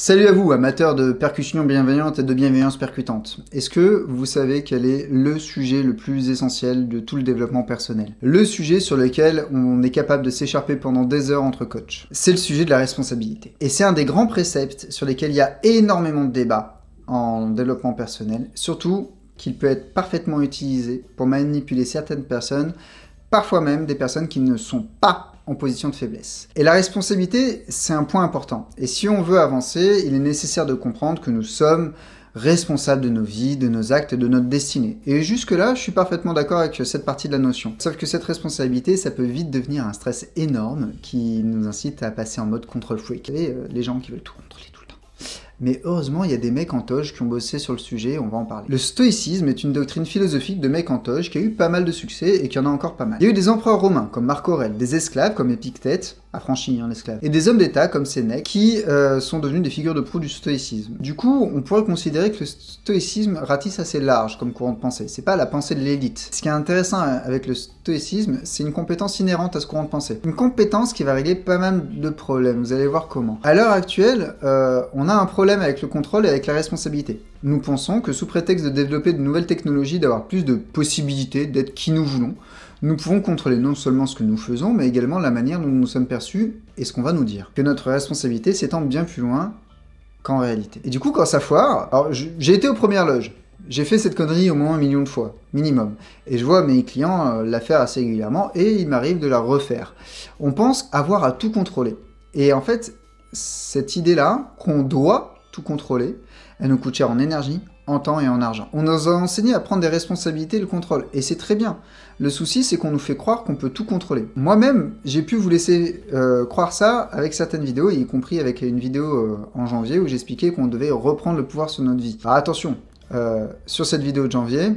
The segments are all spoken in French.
Salut à vous, amateurs de percussion bienveillante et de bienveillance percutante. Est-ce que vous savez quel est le sujet le plus essentiel de tout le développement personnel? Le sujet sur lequel on est capable de s'écharper pendant des heures entre coachs. C'est le sujet de la responsabilité. Et c'est un des grands préceptes sur lesquels il y a énormément de débats en développement personnel, surtout qu'il peut être parfaitement utilisé pour manipuler certaines personnes, parfois même des personnes qui ne sont pas en position de faiblesse. Et la responsabilité, c'est un point important. Et si on veut avancer, il est nécessaire de comprendre que nous sommes responsables de nos vies, de nos actes, de notre destinée. Et jusque-là, je suis parfaitement d'accord avec cette partie de la notion. Sauf que cette responsabilité, ça peut vite devenir un stress énorme qui nous incite à passer en mode control freak. Et les gens qui veulent tout contrôler tout le temps. Mais heureusement, il y a des mecs en toge qui ont bossé sur le sujet, on va en parler. Le stoïcisme est une doctrine philosophique de mecs en toge qui a eu pas mal de succès et qui en a encore pas mal. Il y a eu des empereurs romains comme Marc Aurèle, des esclaves comme Épictète, affranchi l'esclave, et des hommes d'État comme Sénèque qui sont devenus des figures de proue du stoïcisme. Du coup, on pourrait considérer que le stoïcisme ratisse assez large comme courant de pensée. C'est pas la pensée de l'élite. Ce qui est intéressant avec le stoïcisme, c'est une compétence inhérente à ce courant de pensée. Une compétence qui va régler pas mal de problèmes, vous allez voir comment. À l'heure actuelle, on a un problème avec le contrôle et avec la responsabilité. Nous pensons que sous prétexte de développer de nouvelles technologies, d'avoir plus de possibilités d'être qui nous voulons, nous pouvons contrôler non seulement ce que nous faisons, mais également la manière dont nous sommes perçus et ce qu'on va nous dire. Que notre responsabilité s'étend bien plus loin qu'en réalité. Et du coup, quand ça foire, alors j'ai été aux premières loges. J'ai fait cette connerie au moins 1 million de fois, minimum. Et je vois mes clients la faire assez régulièrement, et il m'arrive de la refaire. On pense avoir à tout contrôler. Et en fait, cette idée-là, qu'on doit tout contrôler, elle nous coûte cher en énergie, en temps et en argent. On nous a enseigné à prendre des responsabilités et le contrôle, et c'est très bien. Le souci, c'est qu'on nous fait croire qu'on peut tout contrôler. Moi-même, j'ai pu vous laisser croire ça avec certaines vidéos, y compris avec une vidéo en janvier où j'expliquais qu'on devait reprendre le pouvoir sur notre vie. Alors attention, sur cette vidéo de janvier,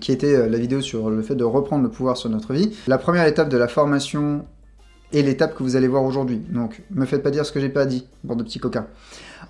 qui était la vidéo sur le fait de reprendre le pouvoir sur notre vie, la première étape de la formation est l'étape que vous allez voir aujourd'hui. Donc, me faites pas dire ce que j'ai pas dit, bande de petits coquins.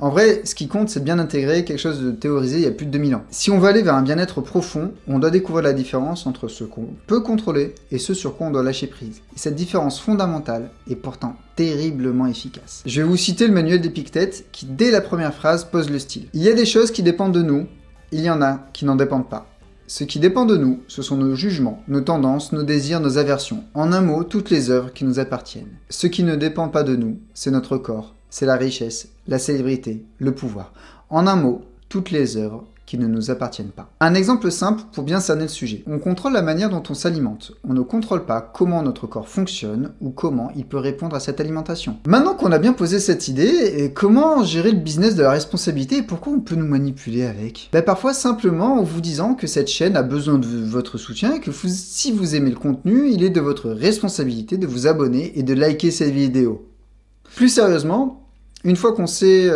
En vrai, ce qui compte, c'est de bien intégrer quelque chose de théorisé il y a plus de 2000 ans. Si on veut aller vers un bien-être profond, on doit découvrir la différence entre ce qu'on peut contrôler et ce sur quoi on doit lâcher prise. Et cette différence fondamentale est pourtant terriblement efficace. Je vais vous citer le manuel d'Épictète qui, dès la première phrase, pose le style. Il y a des choses qui dépendent de nous, il y en a qui n'en dépendent pas. Ce qui dépend de nous, ce sont nos jugements, nos tendances, nos désirs, nos aversions. En un mot, toutes les œuvres qui nous appartiennent. Ce qui ne dépend pas de nous, c'est notre corps, c'est la richesse, la célébrité, le pouvoir. En un mot, toutes les œuvres qui ne nous appartiennent pas. Un exemple simple pour bien cerner le sujet. On contrôle la manière dont on s'alimente. On ne contrôle pas comment notre corps fonctionne ou comment il peut répondre à cette alimentation. Maintenant qu'on a bien posé cette idée, comment gérer le business de la responsabilité et pourquoi on peut nous manipuler avec? Parfois simplement en vous disant que cette chaîne a besoin de votre soutien et que si vous aimez le contenu, il est de votre responsabilité de vous abonner et de liker cette vidéo. Plus sérieusement, une fois qu'on sait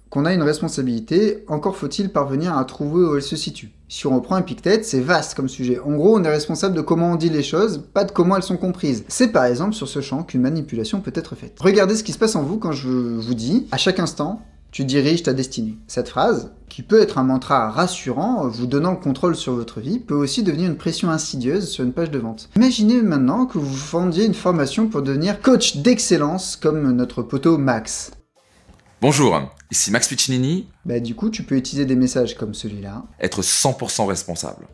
qu'on a une responsabilité, encore faut-il parvenir à trouver où elle se situe. Si on reprend Épictète, c'est vaste comme sujet. En gros, on est responsable de comment on dit les choses, pas de comment elles sont comprises. C'est par exemple sur ce champ qu'une manipulation peut être faite. Regardez ce qui se passe en vous quand je vous dis, à chaque instant, tu diriges ta destinée. Cette phrase, qui peut être un mantra rassurant, vous donnant le contrôle sur votre vie, peut aussi devenir une pression insidieuse sur une page de vente. Imaginez maintenant que vous vendiez une formation pour devenir coach d'excellence comme notre poteau Max. Bonjour, ici Max Piccinini. Du coup, tu peux utiliser des messages comme celui-là. Être 100% responsable.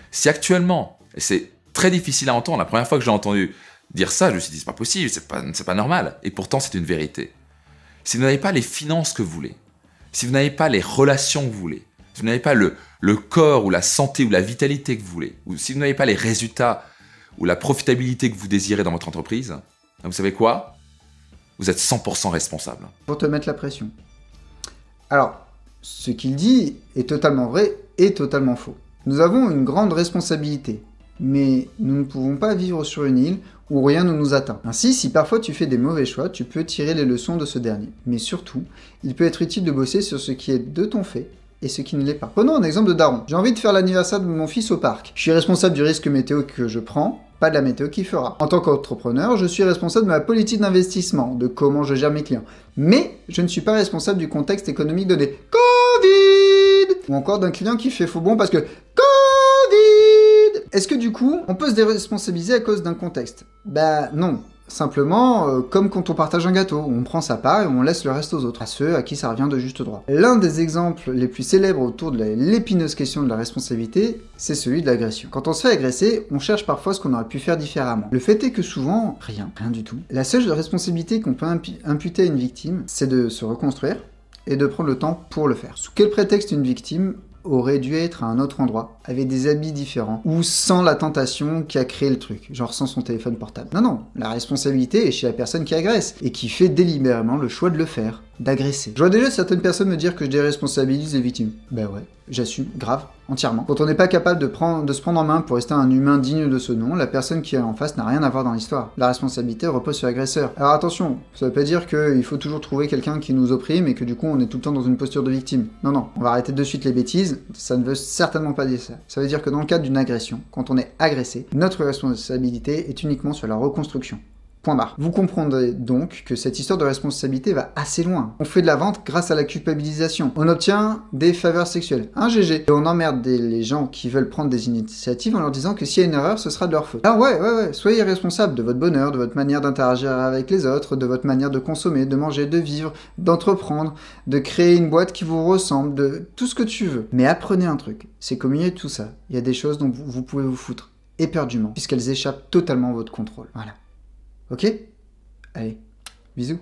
Si actuellement, et c'est très difficile à entendre, la première fois que j'ai entendu dire ça, je me suis dit c'est pas possible, c'est pas normal. Et pourtant c'est une vérité. Si vous n'avez pas les finances que vous voulez, si vous n'avez pas les relations que vous voulez, si vous n'avez pas le corps ou la santé ou la vitalité que vous voulez, ou si vous n'avez pas les résultats ou la profitabilité que vous désirez dans votre entreprise, vous savez quoi ? Vous êtes 100% responsable. Pour te mettre la pression. Alors, ce qu'il dit est totalement vrai et totalement faux. Nous avons une grande responsabilité, mais nous ne pouvons pas vivre sur une île où rien ne nous atteint. Ainsi, si parfois tu fais des mauvais choix, tu peux tirer les leçons de ce dernier. Mais surtout, il peut être utile de bosser sur ce qui est de ton fait et ce qui ne l'est pas. Prenons un exemple de daron. J'ai envie de faire l'anniversaire de mon fils au parc. Je suis responsable du risque météo que je prends, pas de la météo qu'il fera. En tant qu'entrepreneur, je suis responsable de ma politique d'investissement, de comment je gère mes clients. Mais je ne suis pas responsable du contexte économique donné. Covid! Ou encore d'un client qui fait faux bond parce que Covid! Est-ce que du coup, on peut se déresponsabiliser à cause d'un contexte? Non. simplement comme quand on partage un gâteau, on prend sa part et on laisse le reste aux autres, à ceux à qui ça revient de juste droit. L'un des exemples les plus célèbres autour de l'épineuse question de la responsabilité, c'est celui de l'agression. Quand on se fait agresser, on cherche parfois ce qu'on aurait pu faire différemment. Le fait est que souvent, rien du tout. La seule responsabilité qu'on peut imputer à une victime, c'est de se reconstruire et de prendre le temps pour le faire. Sous quel prétexte une victime aurait dû être à un autre endroit, avec des habits différents, ou sans la tentation qui a créé le truc, genre sans son téléphone portable. Non, la responsabilité est chez la personne qui agresse, et qui fait délibérément le choix de le faire, d'agresser. Je vois déjà certaines personnes me dire que je déresponsabilise les victimes. Ben ouais, j'assume, grave, entièrement. Quand on n'est pas capable de se prendre en main pour rester un humain digne de ce nom, la personne qui est en face n'a rien à voir dans l'histoire. La responsabilité repose sur l'agresseur. Alors attention, ça veut pas dire qu'il faut toujours trouver quelqu'un qui nous opprime et que du coup on est tout le temps dans une posture de victime. Non, on va arrêter de suite les bêtises, ça ne veut certainement pas dire ça. Ça veut dire que dans le cadre d'une agression, quand on est agressé, notre responsabilité est uniquement sur la reconstruction. Point barre. Vous comprendrez donc que cette histoire de responsabilité va assez loin. On fait de la vente grâce à la culpabilisation. On obtient des faveurs sexuelles. Un GG. Et on emmerde les gens qui veulent prendre des initiatives en leur disant que s'il y a une erreur, ce sera de leur faute. Alors ouais. Soyez responsable de votre bonheur, de votre manière d'interagir avec les autres, de votre manière de consommer, de manger, de vivre, d'entreprendre, de créer une boîte qui vous ressemble, de tout ce que tu veux. Mais apprenez un truc. C'est qu'au milieu de tout ça, il y a des choses dont vous pouvez vous foutre éperdument, puisqu'elles échappent totalement à votre contrôle. Voilà. Ok? Allez, bisous.